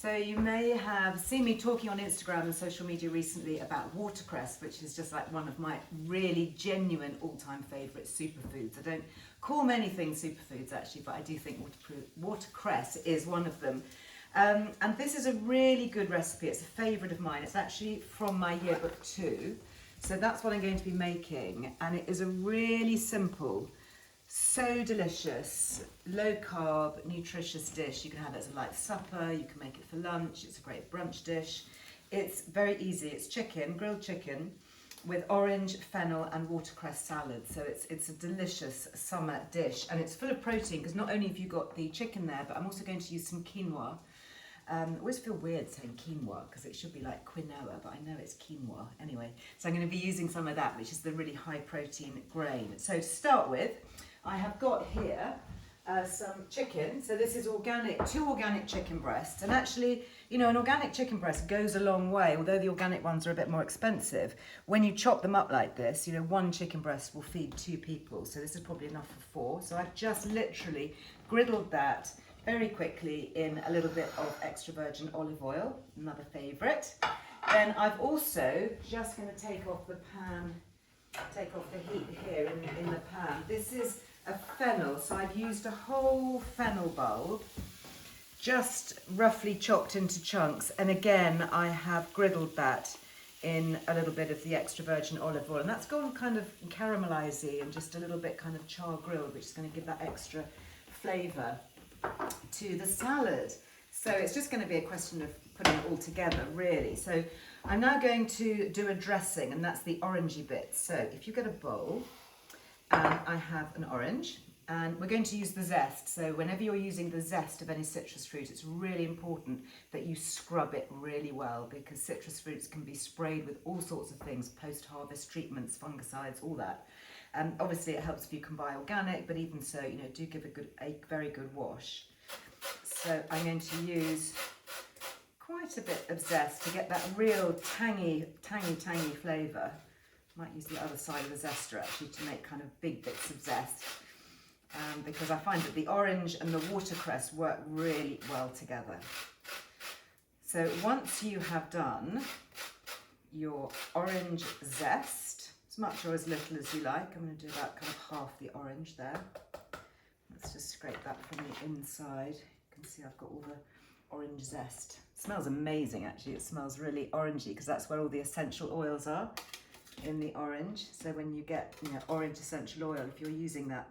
So you may have seen me talking on Instagram and social media recently about watercress, which is just like one of my really genuine all-time favourite superfoods. I don't call many things superfoods actually, but I do think watercress is one of them. And this is a really good recipe. It's a favourite of mine. It's actually from my yearbook too. So that's what I'm going to be making. And it is a really simple, so delicious, low carb, nutritious dish. You can have it as a light supper, you can make it for lunch, it's a great brunch dish. It's very easy. It's chicken, grilled chicken, with orange, fennel and watercress salad. So it's a delicious summer dish, and it's full of protein because not only have you got the chicken there, but I'm also going to use some quinoa. I always feel weird saying quinoa because it should be like quinoa, but I know it's quinoa anyway. So I'm going to be using some of that, which is the really high protein grain. So to start with, I have got here some chicken. So this is organic, 2 organic chicken breasts. And actually, you know, an organic chicken breast goes a long way, although the organic ones are a bit more expensive. When you chop them up like this, you know, 1 chicken breast will feed 2 people. So this is probably enough for 4. So I've just literally griddled that very quickly in a little bit of extra virgin olive oil, another favourite. Then I've also just going to take off the pan, take off the heat here in the pan. This is a fennel, so I've used a whole fennel bulb, just roughly chopped into chunks, and again I have griddled that in a little bit of the extra virgin olive oil, and that's gone kind of caramelizey and just a little bit kind of char grilled, which is going to give that extra flavour to the salad. So it's just going to be a question of putting it all together really. So I'm now going to do a dressing, and that's the orangey bit. So if you get a bowl, and I have an orange, and we're going to use the zest. So whenever you're using the zest of any citrus fruit, it's really important that you scrub it really well, because citrus fruits can be sprayed with all sorts of things, post-harvest treatments, fungicides, all that. Obviously it helps if you can buy organic, but even so, you know, do give a very good wash. So I'm going to use quite a bit of zest to get that real tangy flavour. Might use the other side of the zester actually to make kind of big bits of zest, because I find that the orange and the watercress work really well together. So once you have done your orange zest, as much or as little as you like, I'm going to do about kind of half the orange there. Let's just scrape that from the inside. You can see I've got all the orange zest. It smells amazing actually. It smells really orangey because that's where all the essential oils are, in the orange. So when you get, you know, orange essential oil, if you're using that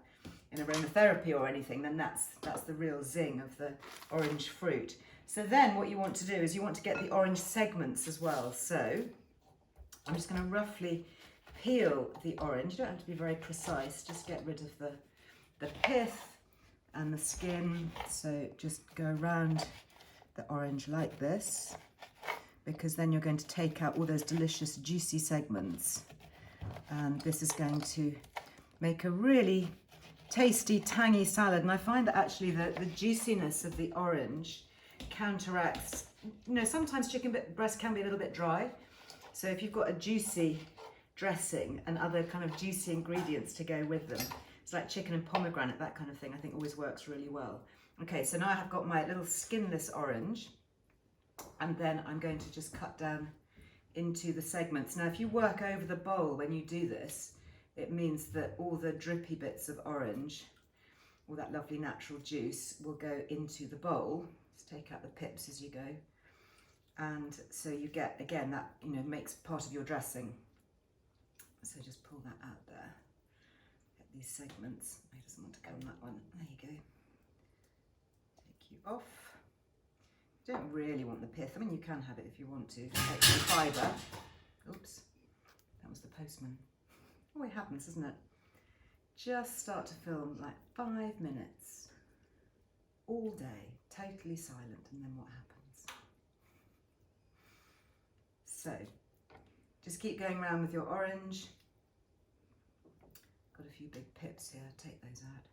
in aromatherapy or anything, then that's the real zing of the orange fruit. So then what you want to do is you want to get the orange segments as well. So I'm just going to roughly peel the orange. You don't have to be very precise, just get rid of the pith and the skin. So just go around the orange like this, because then you're going to take out all those delicious juicy segments, and this is going to make a really tasty tangy salad. And I find that actually the juiciness of the orange counteracts, you know, sometimes chicken breast can be a little bit dry, so if you've got a juicy dressing and other kind of juicy ingredients to go with them, it's like chicken and pomegranate, that kind of thing, I think always works really well. Okay, so now I have got my little skinless orange, and then I'm going to just cut down into the segments. Now if you work over the bowl when you do this, it means that all the drippy bits of orange, all that lovely natural juice, will go into the bowl. Just take out the pips as you go, and so you get, again, that, you know, makes part of your dressing. So just pull that out there, get these segments. I just want to go on that one, there you go. Take you off. You don't really want the pith. I mean, you can have it if you want to. Take some fibre. Oops, that was the postman. Oh, it happens, doesn't it? Just start to film like 5 minutes, all day, totally silent, and then what happens? So, just keep going around with your orange. Got a few big pips here, take those out.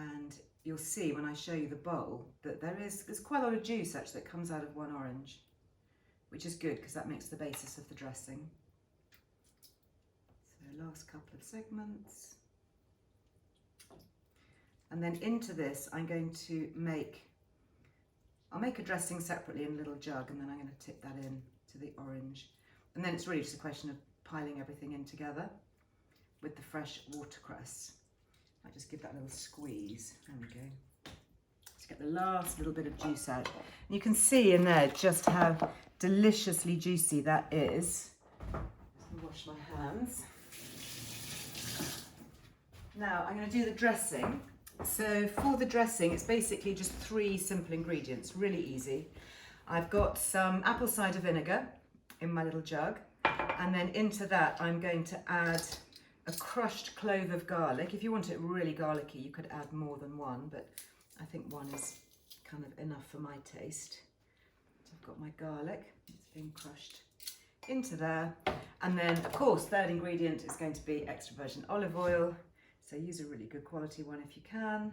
And you'll see when I show you the bowl that there's quite a lot of juice actually that comes out of one orange, which is good because that makes the basis of the dressing. So last couple of segments. And then into this I'm going to make I'll make a dressing separately in a little jug, and then I'm going to tip that in to the orange. And then it's really just a question of piling everything in together with the fresh watercress. I just give that a little squeeze. There we go. To get the last little bit of juice out. And you can see in there just how deliciously juicy that is. Just wash my hands. Now I'm going to do the dressing. So for the dressing, it's basically just 3 simple ingredients, really easy. I've got some apple cider vinegar in my little jug, and then into that I'm going to add a crushed clove of garlic. If you want it really garlicky, you could add more than 1, but I think 1 is kind of enough for my taste. So I've got my garlic, it's been crushed into there. And then, of course, third ingredient is going to be extra virgin olive oil. So use a really good quality one if you can.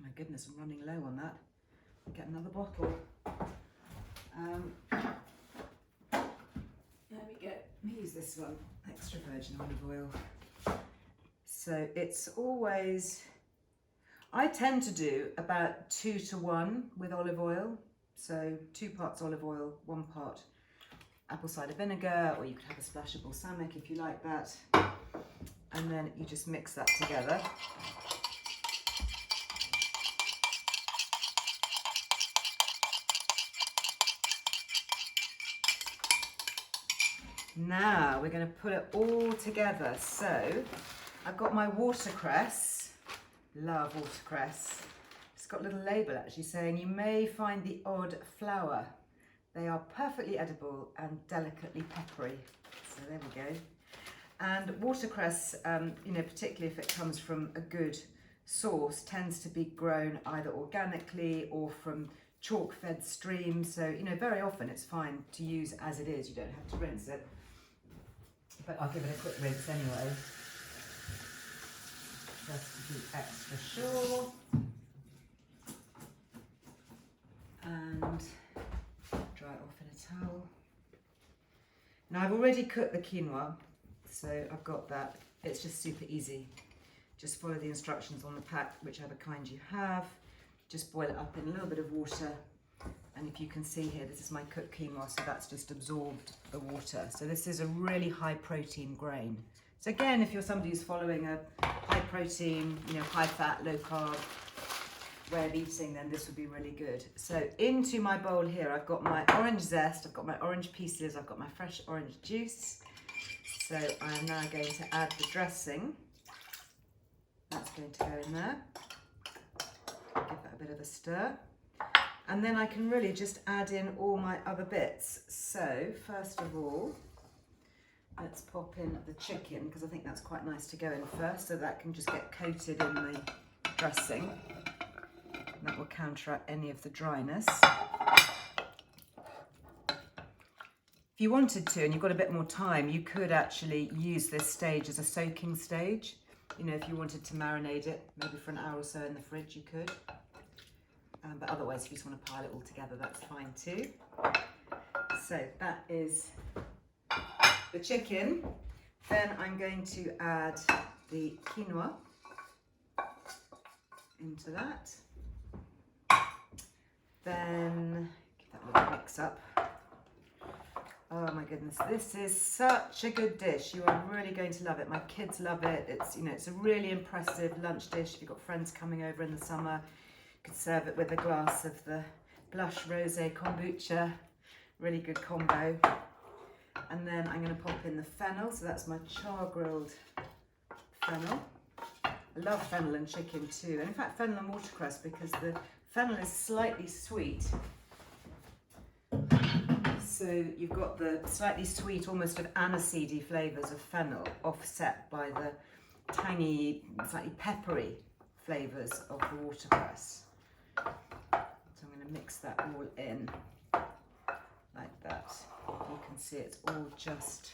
My goodness, I'm running low on that. I'll get another bottle. There we go. Let me use this one, extra virgin olive oil. So it's always, I tend to do about 2 to 1 with olive oil. So 2 parts olive oil, 1 part apple cider vinegar, or you could have a splash of balsamic if you like that. And then you just mix that together. Now we're going to put it all together. So I've got my watercress. Love watercress. It's got a little label actually saying you may find the odd flower. They are perfectly edible and delicately peppery. So there we go. And watercress, you know, particularly if it comes from a good source, tends to be grown either organically or from chalk-fed streams. So, you know, very often it's fine to use as it is. You don't have to rinse it. But I'll give it a quick rinse anyway, just to be extra sure. And dry it off in a towel. Now I've already cooked the quinoa. So I've got that. It's just super easy. Just follow the instructions on the pack, whichever kind you have. Just boil it up in a little bit of water. And if you can see here, this is my cooked quinoa, so that's just absorbed the water. So this is a really high protein grain. So again, if you're somebody who's following a high protein, you know, high fat, low carb way of eating, then this would be really good. So into my bowl here, I've got my orange zest, I've got my orange pieces, I've got my fresh orange juice. So I'm now going to add the dressing. That's going to go in there. Give that a bit of a stir. And then I can really just add in all my other bits. So first of all, let's pop in the chicken, because I think that's quite nice to go in first, so that can just get coated in the dressing. And that will counteract any of the dryness. If you wanted to, and you've got a bit more time, you could actually use this stage as a soaking stage. You know, if you wanted to marinate it, maybe for an hour or so in the fridge, you could. But otherwise, if you just want to pile it all together, that's fine too. So that is the chicken. Then I'm going to add the quinoa into that. Then give that a little mix up. Oh my goodness, this is such a good dish. You are really going to love it. My kids love it. It's, you know, it's a really impressive lunch dish. If you've got friends coming over in the summer, you could serve it with a glass of the blush rosé kombucha. Really good combo. And then I'm going to pop in the fennel. So that's my char grilled fennel. I love fennel and chicken too. And in fact, fennel and watercress, because the fennel is slightly sweet. So you've got the slightly sweet, almost of aniseedy flavours of fennel, offset by the tangy, slightly peppery flavours of the watercress. So I'm going to mix that all in like that. You can see it's all just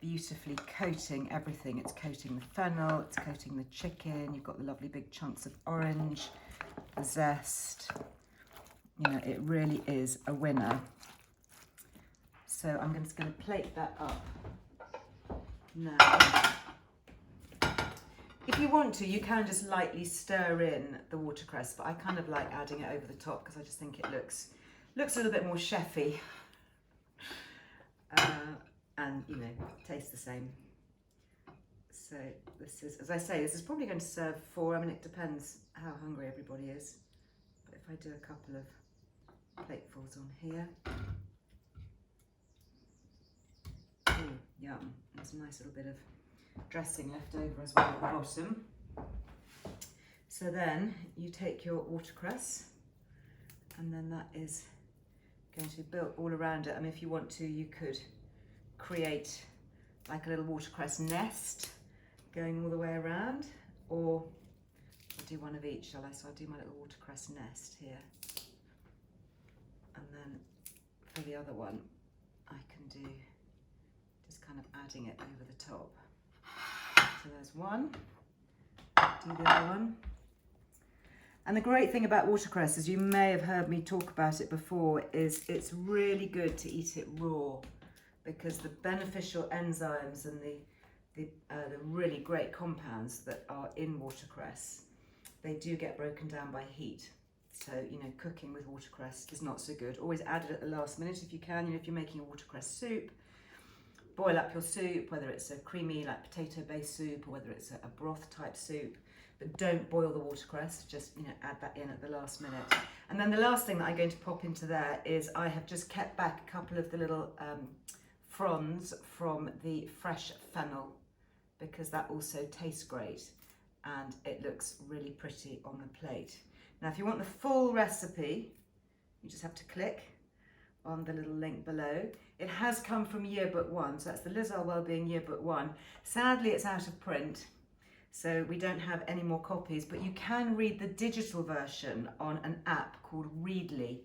beautifully coating everything. It's coating the fennel, it's coating the chicken, you've got the lovely big chunks of orange, the zest. You know, it really is a winner. So I'm just going to plate that up now. If you want to, you can just lightly stir in the watercress, but I kind of like adding it over the top because I just think it looks a little bit more chefy, and you know, tastes the same. So this is, as I say, this is probably going to serve 4. I mean, it depends how hungry everybody is. But if I do a couple of platefuls on here, ooh, yum! There's a nice little bit of dressing left over as well at the bottom. So then you take your watercress, and then that is going to be built all around it. I mean, if you want to, you could create like a little watercress nest going all the way around, or I'll do one of each, shall I? So I'll do my little watercress nest here, and then for the other one I can do just kind of adding it over the top. So there's one, do the other one. And the great thing about watercress, as you may have heard me talk about it before, is it's really good to eat it raw, because the beneficial enzymes and the really great compounds that are in watercress, they do get broken down by heat. So, you know, cooking with watercress is not so good. Always add it at the last minute if you can. You know, if you're making a watercress soup, boil up your soup, whether it's a creamy like potato-based soup or whether it's a broth type soup, but don't boil the watercress, just, you know, add that in at the last minute. And then the last thing that I'm going to pop into there is I have just kept back a couple of the little fronds from the fresh fennel, because that also tastes great and it looks really pretty on the plate. Now, if you want the full recipe, you just have to click on the little link below. It has come from Yearbook 1, so that's the Liz Earle Wellbeing Yearbook 1. Sadly, it's out of print, so we don't have any more copies, but you can read the digital version on an app called Readly,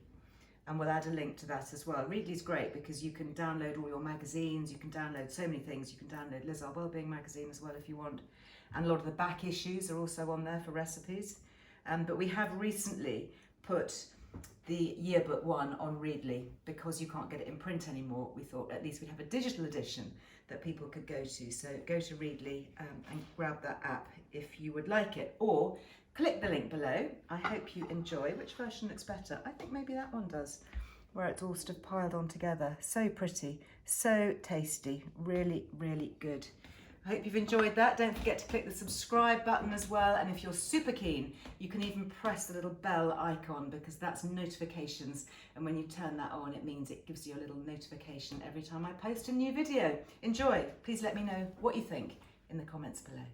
and we'll add a link to that as well. Readly's great because you can download all your magazines, you can download so many things. You can download Liz Earle Wellbeing magazine as well if you want, and a lot of the back issues are also on there for recipes. But we have recently put the Yearbook 1 on Readly because you can't get it in print anymore. We thought at least we'd have a digital edition that people could go to. So go to Readly and grab that app if you would like it, or click the link below. I hope you enjoy. Which version looks better? I think maybe that one does, where it's all sort of piled on together. So pretty, so tasty, really, really good. I hope you've enjoyed that. Don't forget to click the subscribe button as well. And if you're super keen, you can even press the little bell icon, because that's notifications. And when you turn that on, it means it gives you a little notification every time I post a new video. Enjoy. Please let me know what you think in the comments below.